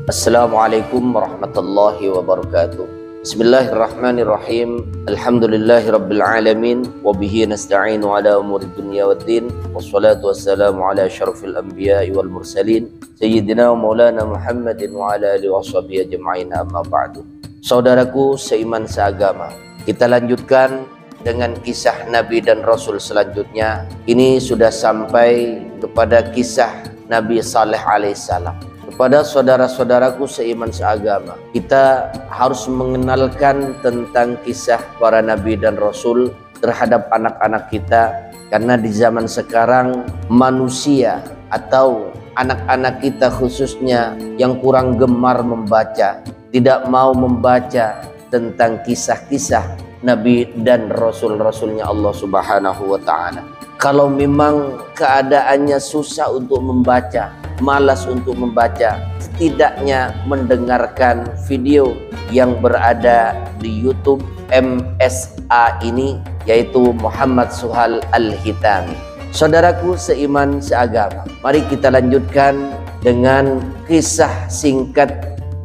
Assalamualaikum warahmatullahi wabarakatuh. Bismillahirrahmanirrahim. Alhamdulillahi rabbil alamin. Wabihi nasta'inu ala umuri dunya waddin. Wassalatu wassalamu ala syarafil anbiya'i wal mursalin Sayyidina wa maulana Muhammadin wa ala alihi wa sahbihi ajma'in, amma ba'du. Saudaraku seiman seagama, kita lanjutkan dengan kisah Nabi dan Rasul selanjutnya. Ini sudah sampai kepada kisah Nabi Saleh alaihissalam. Kepada saudara-saudaraku seiman seagama, kita harus mengenalkan tentang kisah para Nabi dan Rasul terhadap anak-anak kita. Karena di zaman sekarang manusia atau anak-anak kita khususnya yang kurang gemar membaca, tidak mau membaca tentang kisah-kisah Nabi dan Rasul-Rasulnya Allah Subhanahu wa Ta'ala. Kalau memang keadaannya susah untuk membaca, malas untuk membaca, setidaknya mendengarkan video yang berada di YouTube MSA ini, yaitu Muhammad Suhal Al-Hitami. Saudaraku seiman seagama, mari kita lanjutkan dengan kisah singkat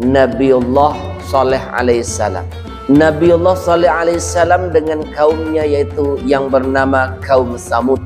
Nabiullah Saleh alaihissalam. Nabiullah Saleh alaihissalam dengan kaumnya, yaitu yang bernama kaum Samud.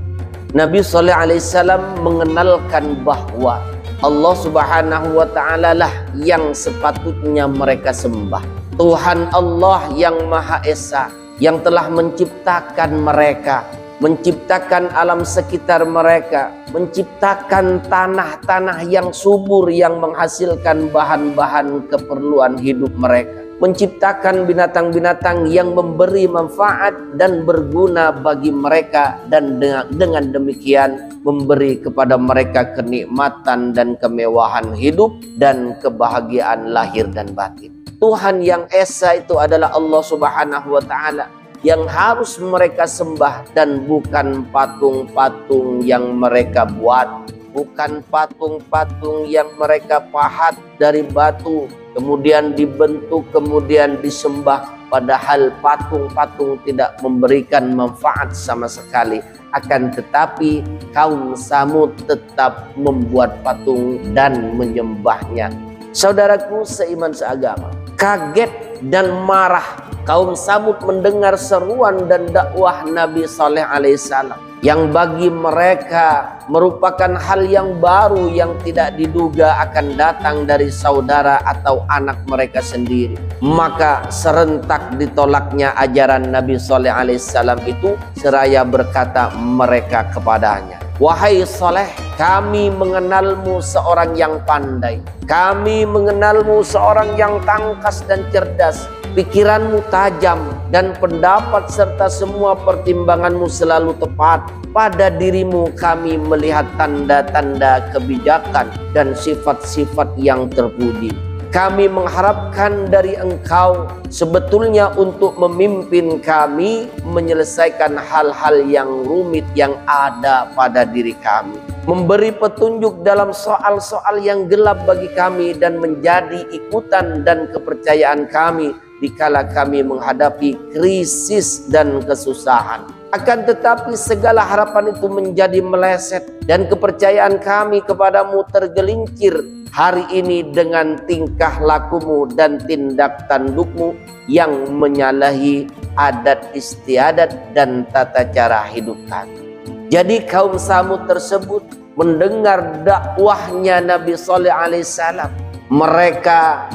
Nabi Saleh alaihissalam mengenalkan bahwa Allah Subhanahu wa Ta'ala lah yang sepatutnya mereka sembah. Tuhan Allah yang Maha Esa, yang telah menciptakan mereka, menciptakan alam sekitar mereka, menciptakan tanah-tanah yang subur yang menghasilkan bahan-bahan keperluan hidup mereka, menciptakan binatang-binatang yang memberi manfaat dan berguna bagi mereka, dan dengan demikian memberi kepada mereka kenikmatan dan kemewahan hidup dan kebahagiaan lahir dan batin. Tuhan yang Esa itu adalah Allah Subhanahu wa Ta'ala yang harus mereka sembah, dan bukan patung-patung yang mereka buat, bukan patung-patung yang mereka pahat dari batu kemudian dibentuk, kemudian disembah, padahal patung-patung tidak memberikan manfaat sama sekali. Akan tetapi kaum Samud tetap membuat patung dan menyembahnya. Saudaraku seiman seagama, kaget dan marah kaum Samud mendengar seruan dan dakwah Nabi Saleh alaihissalam, yang bagi mereka merupakan hal yang baru yang tidak diduga akan datang dari saudara atau anak mereka sendiri. Maka serentak ditolaknya ajaran Nabi Saleh alaihissalam itu, seraya berkata mereka kepadanya, "Wahai Saleh, kami mengenalmu seorang yang pandai, kami mengenalmu seorang yang tangkas dan cerdas. Pikiranmu tajam dan pendapat serta semua pertimbanganmu selalu tepat. Pada dirimu kami melihat tanda-tanda kebijakan dan sifat-sifat yang terpuji. Kami mengharapkan dari engkau sebetulnya untuk memimpin kami menyelesaikan hal-hal yang rumit yang ada pada diri kami, memberi petunjuk dalam soal-soal yang gelap bagi kami, dan menjadi ikutan dan kepercayaan kami dikala kami menghadapi krisis dan kesusahan. Akan tetapi segala harapan itu menjadi meleset, dan kepercayaan kami kepadamu tergelincir hari ini dengan tingkah lakumu dan tindak tandukmu yang menyalahi adat istiadat dan tata cara hidup kami." Jadi kaum Samud tersebut mendengar dakwahnya Nabi Saleh alaihissalam, mereka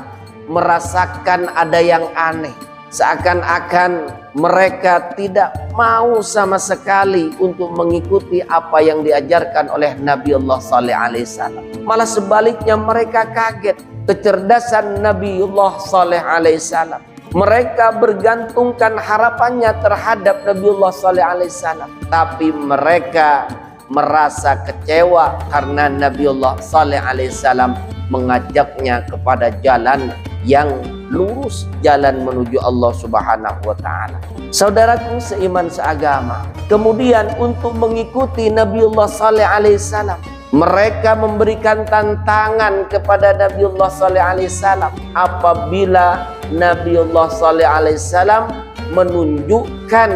merasakan ada yang aneh, seakan-akan mereka tidak mau sama sekali untuk mengikuti apa yang diajarkan oleh Nabi Allah Saleh alaihissalam. Malah sebaliknya mereka kaget kecerdasan Nabiullah Saleh alaihissalam. Mereka bergantungkan harapannya terhadap Nabiullah Saleh alaihissalam, tapi mereka merasa kecewa karena Nabiullah Saleh alaihissalam mengajaknya kepada jalan yang lurus, jalan menuju Allah Subhanahu wa Ta'ala. Saudaraku seiman seagama, kemudian untuk mengikuti Nabiullah Saleh alaihissalam, mereka memberikan tantangan kepada Nabiullah Saleh alaihissalam. Apabila Nabiullah Saleh alaihissalam menunjukkan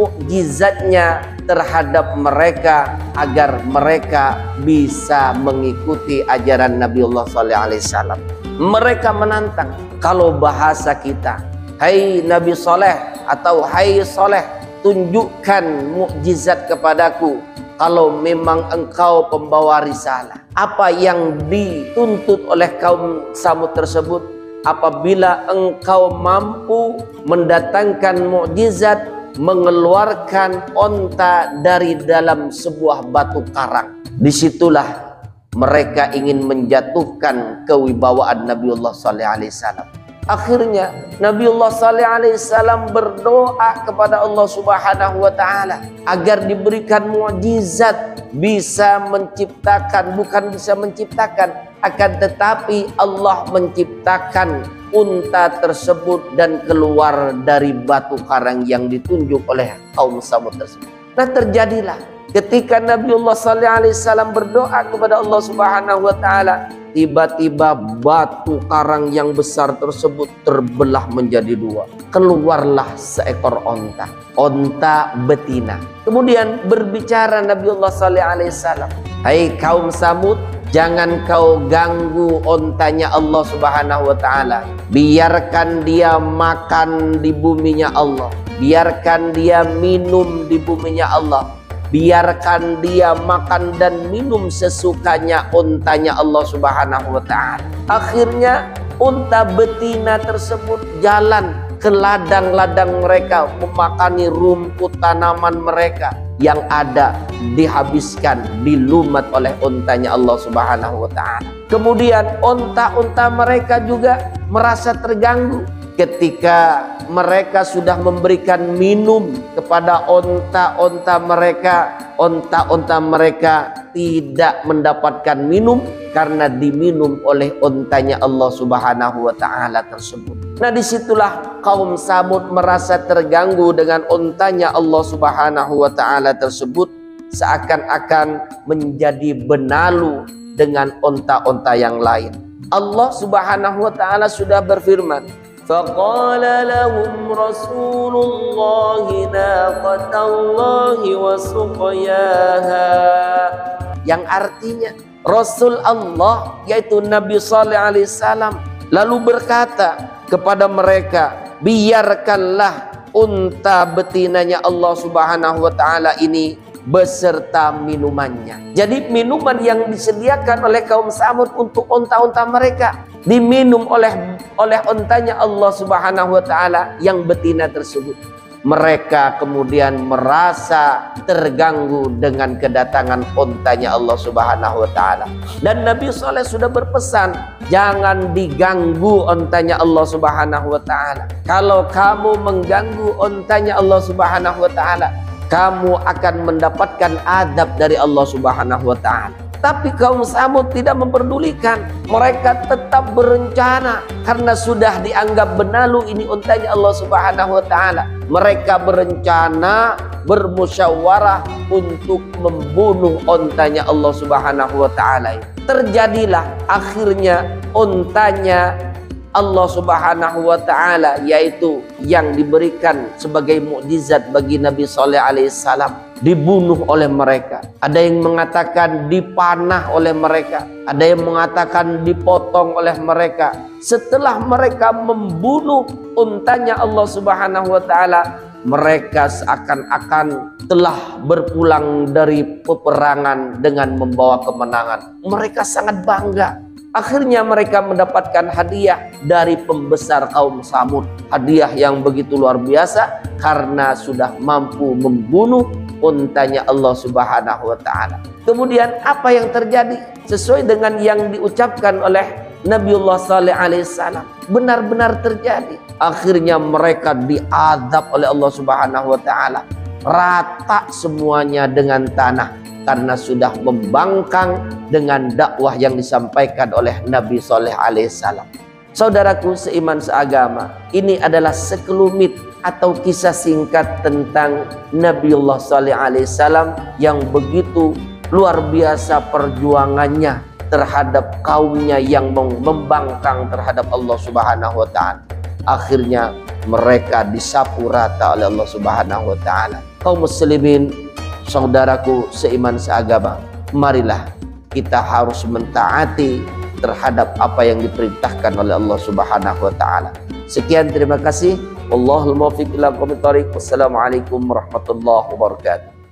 mukjizatnya terhadap mereka, agar mereka bisa mengikuti ajaran Nabiullah Saleh alaihissalam. Mereka menantang. Kalau bahasa kita, hai Nabi Soleh atau hai Soleh, tunjukkan mukjizat kepadaku kalau memang engkau pembawa risalah. Apa yang dituntut oleh kaum Samud tersebut? Apabila engkau mampu mendatangkan mukjizat, mengeluarkan onta dari dalam sebuah batu karang. Disitulah mereka ingin menjatuhkan kewibawaan Nabiullah Sallallahu Alaihi Wasallam. Akhirnya Nabiullah Sallallahu Alaihi Wasallam berdoa kepada Allah Subhanahu Wa Taala agar diberikan mukjizat, bisa menciptakan, bukan bisa menciptakan, akan tetapi Allah menciptakan unta tersebut dan keluar dari batu karang yang ditunjuk oleh kaum Samud tersebut. Nah, terjadilah ketika Nabiullah Sallallahu Alaihi Wasallam berdoa kepada Allah Subhanahu Wa Taala, tiba-tiba batu karang yang besar tersebut terbelah menjadi dua. Keluarlah seekor onta, onta betina. Kemudian berbicara Nabiullah Sallallahu Alaihi Wasallam, hai kaum Samud, jangan kau ganggu ontanya Allah Subhanahu Wa Taala. Biarkan dia makan di buminya Allah, biarkan dia minum di buminya Allah, biarkan dia makan dan minum sesukanya ontanya Allah Subhanahu Wa Taala. Akhirnya unta betina tersebut jalan ke ladang-ladang mereka, memakani rumput tanaman mereka yang ada, dihabiskan, dilumat oleh ontanya Allah Subhanahu Wa Taala. Kemudian onta-onta mereka juga merasa terganggu ketika mereka sudah memberikan minum kepada onta-onta mereka tidak mendapatkan minum karena diminum oleh ontanya Allah Subhanahu Wa Taala tersebut. Nah, disitulah kaum Samud merasa terganggu dengan ontanya Allah Subhanahu Wa Taala tersebut, seakan-akan menjadi benalu dengan onta-onta yang lain. Allah Subhanahu Wa Taala sudah berfirman, فَقَالَ لَهُمْ رَسُولُ اللَّهِ نَاقَةَ اللَّهِ وَسُقْيَاهَا, yang artinya Rasul Allah yaitu Nabi Sallallahu Alaihi Wasallam lalu berkata kepada mereka, biarkanlah unta betinanya Allah Subhanahu Wa Taala ini beserta minumannya. Jadi minuman yang disediakan oleh kaum Samud untuk onta-onta mereka diminum oleh ontanya Allah Subhanahu Wa Taala yang betina tersebut. Mereka kemudian merasa terganggu dengan kedatangan ontanya Allah Subhanahu Wa Taala. Dan Nabi Saleh sudah berpesan, jangan diganggu ontanya Allah Subhanahu Wa Taala. Kalau kamu mengganggu ontanya Allah Subhanahu Wa Taala, kamu akan mendapatkan adab dari Allah Subhanahu Wa Taala. Tapi kaum Samud tidak memperdulikan. Mereka tetap berencana karena sudah dianggap benalu ini ontanya Allah Subhanahu Wa Taala. Mereka berencana, bermusyawarah untuk membunuh ontanya Allah Subhanahu Wa Taala. Terjadilah akhirnya ontanya Allah Subhanahu Wa Taala, yaitu yang diberikan sebagai mukjizat bagi Nabi Sallallahu Alaihi Wasallam, dibunuh oleh mereka. Ada yang mengatakan dipanah oleh mereka, ada yang mengatakan dipotong oleh mereka. Setelah mereka membunuh untanya Allah Subhanahu Wa Taala, mereka seakan-akan telah berpulang dari peperangan dengan membawa kemenangan. Mereka sangat bangga. Akhirnya mereka mendapatkan hadiah dari pembesar kaum Samud, hadiah yang begitu luar biasa karena sudah mampu membunuh untanya Allah Subhanahu Wa Taala. Kemudian apa yang terjadi sesuai dengan yang diucapkan oleh Nabiullah Sallallahu Alaihi Wasallam benar-benar terjadi. Akhirnya mereka diazab oleh Allah Subhanahu Wa Taala, rata semuanya dengan tanah karena sudah membangkang dengan dakwah yang disampaikan oleh Nabi Sallallahu Alaihi Wasallam. Saudaraku seiman seagama, ini adalah sekelumit atau kisah singkat tentang Nabiullah Sallallahu Alaihi Wasallam yang begitu luar biasa perjuangannya terhadap kaumnya yang membangkang terhadap Allah Subhanahu Wa Taala. Akhirnya mereka disapu rata oleh Allah Subhanahu Wa Taala. Kaum muslimin, saudaraku seiman seagama, marilah kita harus mentaati terhadap apa yang diperintahkan oleh Allah Subhanahu wa taala. Sekian, terima kasih. Wallahul muwaffiq ila aqwamit thoriq. Wassalamualaikum warahmatullahi wabarakatuh.